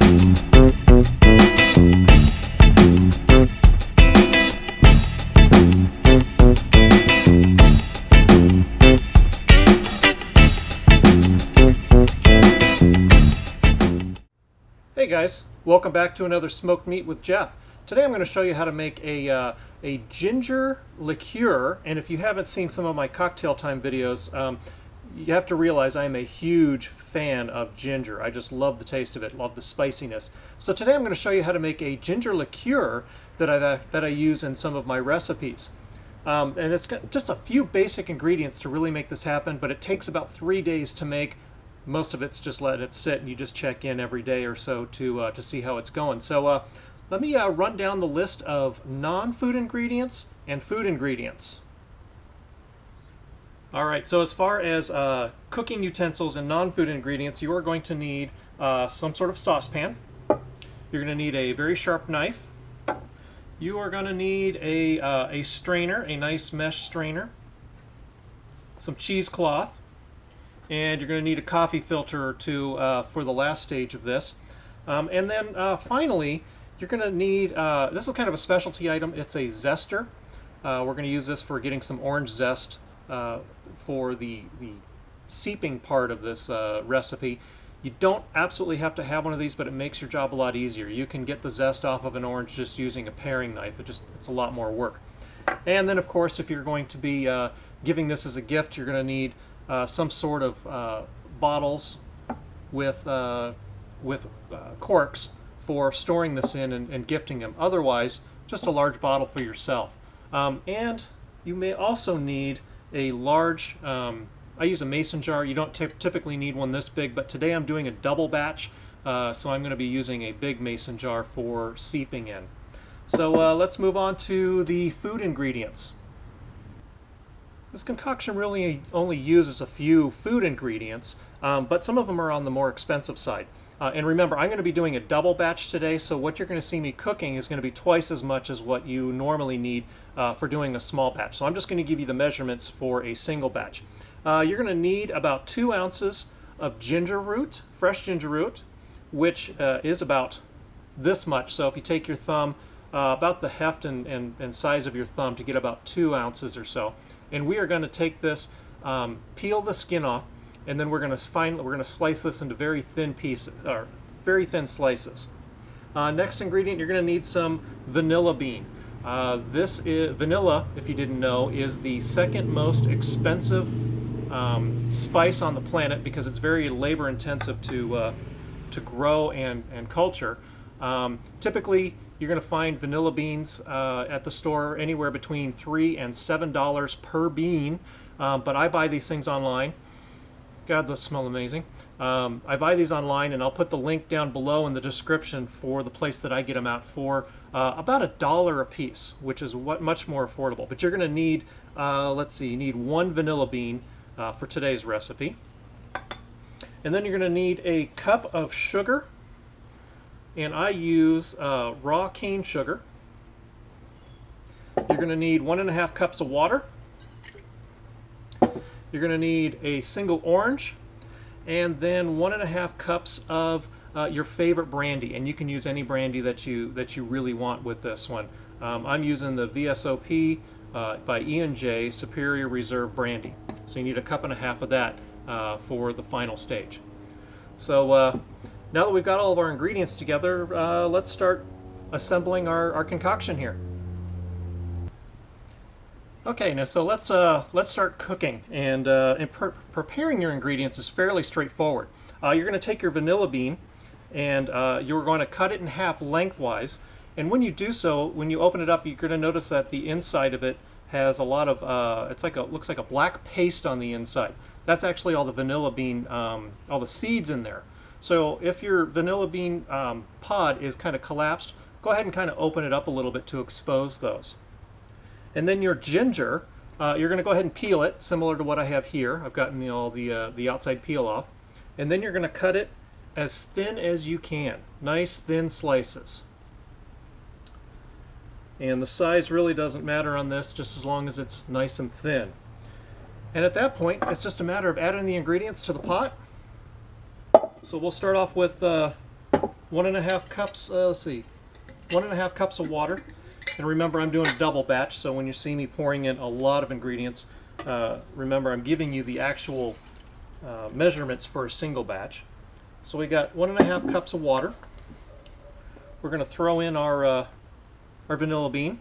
Hey guys, welcome back to another Smoked Meat with Jeff. Today I'm going to show you how to make a ginger liqueur, and if you haven't seen some of my cocktail time videos, you have to realize I am a huge fan of ginger. I just love the taste of it, love the spiciness. So today I'm going to show you how to make a ginger liqueur that I use in some of my recipes. And it's got just a few basic ingredients to really make this happen, but it takes about 3 days to make. Most of it's just let it sit, and you just check in every day or so to see how it's going. So let me run down the list of non-food ingredients and food ingredients. All right, so as far as cooking utensils and non-food ingredients, you are going to need some sort of saucepan. You're going to need a very sharp knife. You are going to need a strainer, a nice mesh strainer, some cheesecloth, and you're going to need a coffee filter or two for the last stage of this. And then finally, you're going to need, this is kind of a specialty item, it's a zester. We're going to use this for getting some orange zest for the seeping part of this recipe. You don't absolutely have to have one of these, but it makes your job a lot easier. You can get the zest off of an orange just using a paring knife. It's a lot more work. And then of course, if you're going to be giving this as a gift, you're going to need some sort of bottles with corks for storing this in and gifting them. Otherwise, just a large bottle for yourself. And you may also need a large, I use a mason jar. You don't typically need one this big, but today I'm doing a double batch, so I'm going to be using a big mason jar for seeping in. So let's move on to the food ingredients. This concoction really only uses a few food ingredients, but some of them are on the more expensive side. And remember, I'm going to be doing a double batch today, so what you're going to see me cooking is going to be twice as much as what you normally need for doing a small batch. So I'm just going to give you the measurements for a single batch. You're going to need about 2 ounces of ginger root, fresh ginger root, which is about this much. So if you take your thumb, about the heft and size of your thumb to get about 2 ounces or so. And we are going to take this, peel the skin off, and then we're going to slice this into very thin pieces, or very thin slices. Next ingredient, you're going to need some vanilla bean. This is vanilla, if you didn't know, is the second most expensive spice on the planet because it's very labor intensive to grow and culture. Typically, you're going to find vanilla beans at the store anywhere between $3 and $7 per bean, but I buy these things online. God, those smell amazing. I buy these online, and I'll put the link down below in the description for the place that I get them at for about $1 a piece, which is much more affordable. But you're going to need, let's see, you need 1 vanilla bean for today's recipe. And then you're going to need a cup of sugar. And I use raw cane sugar. You're going to need 1.5 cups of water. You're going to need a single orange, and then 1.5 cups of your favorite brandy. And you can use any brandy that you really want with this one. I'm using the VSOP by E&J Superior Reserve Brandy. So you need 1.5 cups of that for the final stage. So now that we've got all of our ingredients together, let's start assembling our concoction here. Okay, now so let's start cooking, and preparing your ingredients is fairly straightforward. You're going to take your vanilla bean, and you're going to cut it in half lengthwise. And when you do so, when you open it up, you're going to notice that the inside of it has a lot of looks like a black paste on the inside. That's actually all the vanilla bean, all the seeds in there. So if your vanilla bean pod is kind of collapsed, go ahead and kind of open it up a little bit to expose those. And then your ginger, you're going to go ahead and peel it, similar to what I have here. I've gotten the outside peel off. And then you're going to cut it as thin as you can. Nice thin slices. And the size really doesn't matter on this, just as long as it's nice and thin. And at that point, it's just a matter of adding the ingredients to the pot. So we'll start off with 1.5 cups, let's see, 1.5 cups of water. And remember, I'm doing a double batch, so when you see me pouring in a lot of ingredients, remember I'm giving you the actual measurements for a single batch. So we got 1.5 cups of water. We're going to throw in our vanilla bean.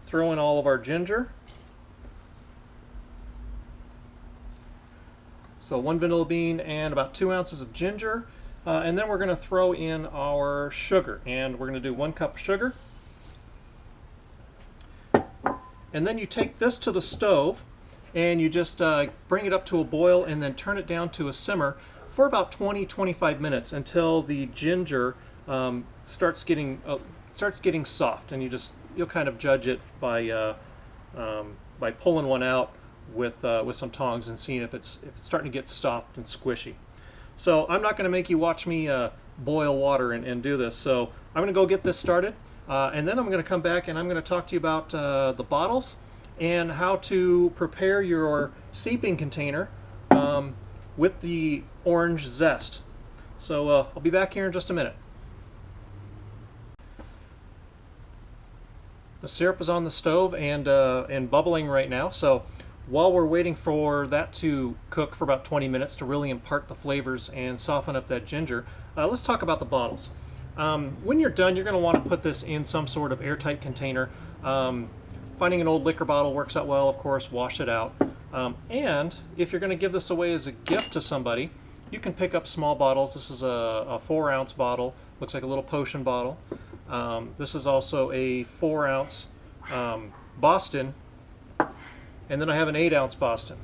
Throw in all of our ginger. So 1 vanilla bean and about 2 ounces of ginger. And then we're going to throw in our sugar. And we're going to do 1 cup of sugar. And then you take this to the stove and you just bring it up to a boil and then turn it down to a simmer for about 20-25 minutes until the ginger starts getting soft, and you'll kind of judge it by pulling one out with some tongs and seeing if it's starting to get soft and squishy. So I'm not going to make you watch me boil water and do this. So I'm going to go get this started, and then I'm going to come back and I'm going to talk to you about the bottles and how to prepare your seeping container with the orange zest. So I'll be back here in just a minute. The syrup is on the stove and bubbling right now. So while we're waiting for that to cook for about 20 minutes to really impart the flavors and soften up that ginger, let's talk about the bottles. When you're done, you're going to want to put this in some sort of airtight container. Finding an old liquor bottle works out well, of course. Wash it out. And if you're going to give this away as a gift to somebody, you can pick up small bottles. This is a 4-ounce bottle. Looks like a little potion bottle. This is also a 4-ounce Boston, and then I have an 8-ounce Boston.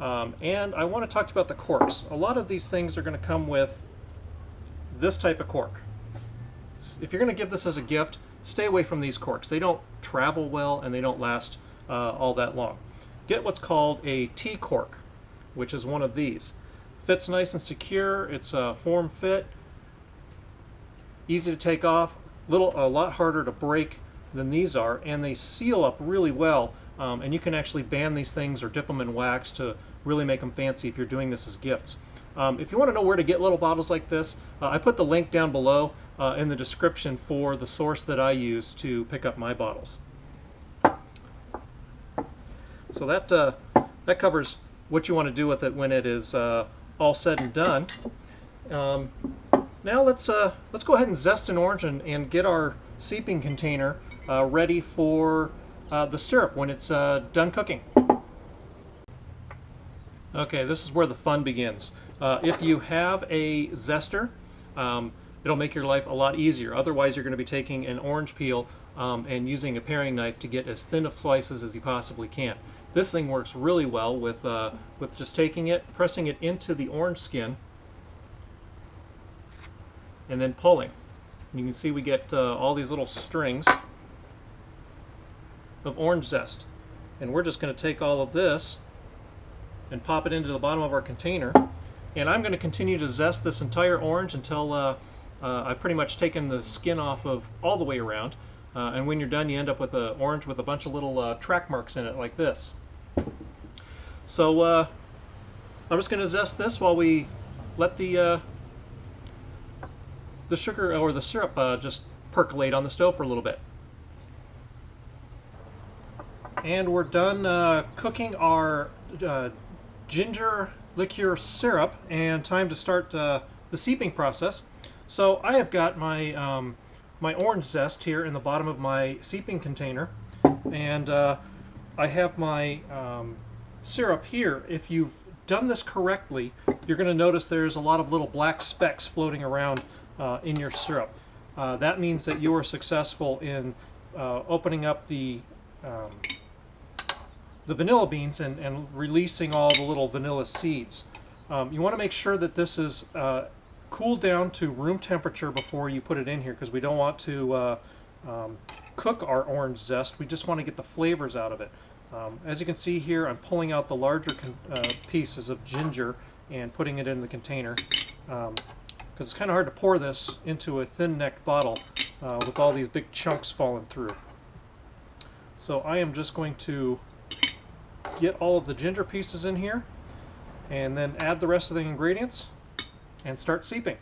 And I want to talk to you about the corks. A lot of these things are going to come with this type of cork. If you're going to give this as a gift, stay away from these corks. They don't travel well and they don't last all that long. Get what's called a T cork, which is one of these. Fits nice and secure. It's a form fit, easy to take off, a lot harder to break than these are, and they seal up really well. And you can actually band these things or dip them in wax to really make them fancy if you're doing this as gifts. If you want to know where to get little bottles like this, I put the link down below in the description for the source that I use to pick up my bottles. So that covers what you want to do with it when it is all said and done. Now let's go ahead and zest an orange and get our seeping container ready for the syrup when it's done cooking. Okay, this is where the fun begins. If you have a zester, it'll make your life a lot easier. Otherwise, you're going to be taking an orange peel and using a paring knife to get as thin of slices as you possibly can. This thing works really well with just taking it, pressing it into the orange skin, and then pulling. And you can see we get all these little strings of orange zest. And we're just going to take all of this and pop it into the bottom of our container. And I'm going to continue to zest this entire orange until I've pretty much taken the skin off of all the way around. And when you're done, you end up with an orange with a bunch of little track marks in it like this. So I'm just going to zest this while we let the sugar or the syrup just percolate on the stove for a little bit. And we're done cooking our ginger liqueur syrup, and time to start the seeping process. So I have got my my orange zest here in the bottom of my seeping container, and I have my syrup here. If you've done this correctly, you're going to notice there's a lot of little black specks floating around in your syrup. That means that you are successful in opening up the vanilla beans and releasing all the little vanilla seeds. You want to make sure that this is cooled down to room temperature before you put it in here, because we don't want to cook our orange zest. We just want to get the flavors out of it. As you can see here, I'm pulling out the larger pieces of ginger and putting it in the container, because it's kind of hard to pour this into a thin-necked bottle with all these big chunks falling through. So I am just going to get all of the ginger pieces in here and then add the rest of the ingredients and start seeping.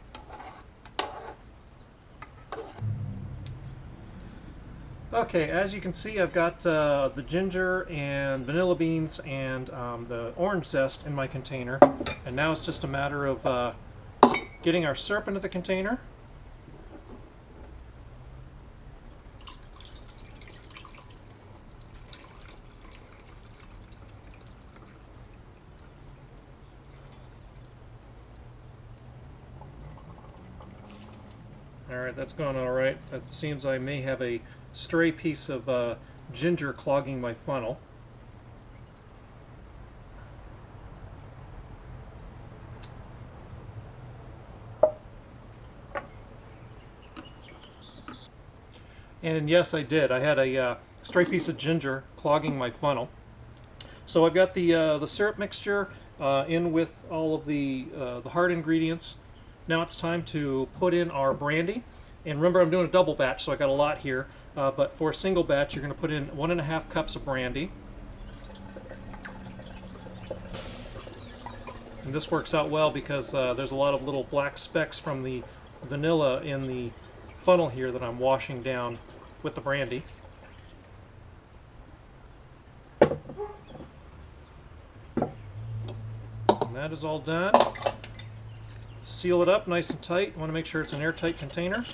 Okay, as you can see, I've got the ginger and vanilla beans and the orange zest in my container, and now it's just a matter of getting our syrup into the container. Alright, that's gone alright. It seems I may have a stray piece of ginger clogging my funnel. And yes, I did. I had a stray piece of ginger clogging my funnel. So I've got the syrup mixture in with all of the hard ingredients. Now it's time to put in our brandy. And remember, I'm doing a double batch, so I got a lot here. But for a single batch, you're going to put in 1.5 cups of brandy. And this works out well because there's a lot of little black specks from the vanilla in the funnel here that I'm washing down with the brandy. And that is all done. Seal it up nice and tight. You want to make sure it's an airtight container.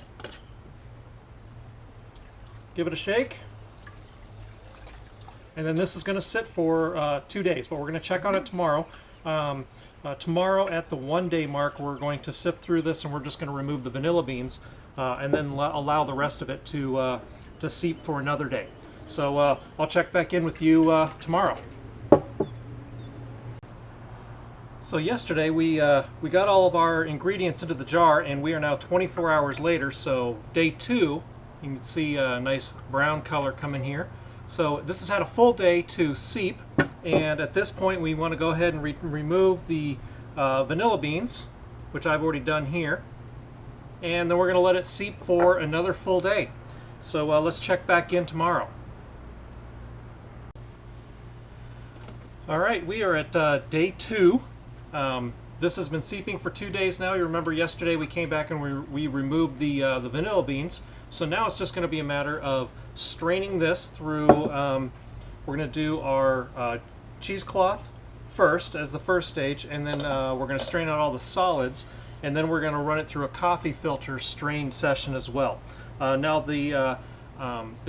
Give it a shake. And then this is going to sit for 2 days, but we're going to check on it tomorrow. Tomorrow at the 1-day mark, we're going to sift through this and we're just going to remove the vanilla beans and then allow the rest of it to seep for another day. So I'll check back in with you tomorrow. So yesterday we got all of our ingredients into the jar, and we are now 24 hours later. So day 2, you can see a nice brown color coming here. So this has had a full day to seep, and at this point we want to go ahead and remove the vanilla beans, which I've already done here, and then we're going to let it seep for another full day. So let's check back in tomorrow. Alright, we are at day 2. This has been seeping for 2 days now. You remember yesterday we came back and we removed the vanilla beans. So now it's just going to be a matter of straining this through. We're going to do our cheesecloth first as the first stage, and then we're going to strain out all the solids, and then we're going to run it through a coffee filter strain session as well. Now the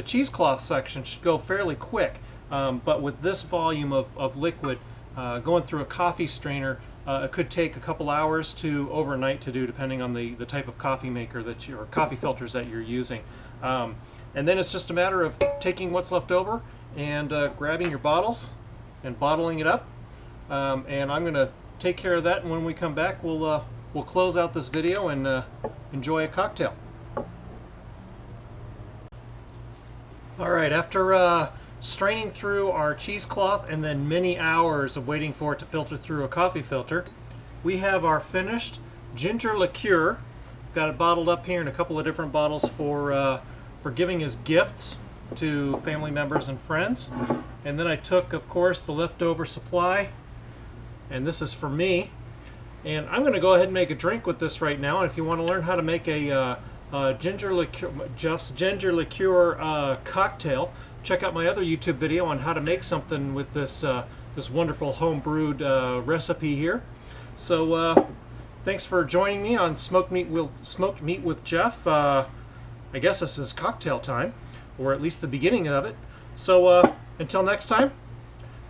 cheesecloth section should go fairly quick, but with this volume of liquid going through a coffee strainer, it could take a couple hours to overnight to do, depending on the type of coffee maker that or coffee filters that you're using. And then it's just a matter of taking what's left over and grabbing your bottles and bottling it up. And I'm going to take care of that, and when we come back, we'll close out this video and enjoy a cocktail. All right, after straining through our cheesecloth and then many hours of waiting for it to filter through a coffee filter, we have our finished ginger liqueur. Got it bottled up here in a couple of different bottles for giving as gifts to family members and friends. And then I took, of course, the leftover supply, and this is for me. And I'm going to go ahead and make a drink with this right now. And if you want to learn how to make a ginger liqueur, Jeff's ginger liqueur cocktail, check out my other YouTube video on how to make something with this this wonderful home-brewed recipe here. So thanks for joining me on Smoked Meat with Jeff. I guess this is cocktail time, or at least the beginning of it. So until next time,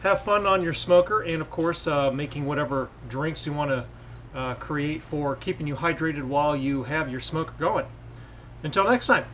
have fun on your smoker, and of course making whatever drinks you want to create for keeping you hydrated while you have your smoker going. Until next time.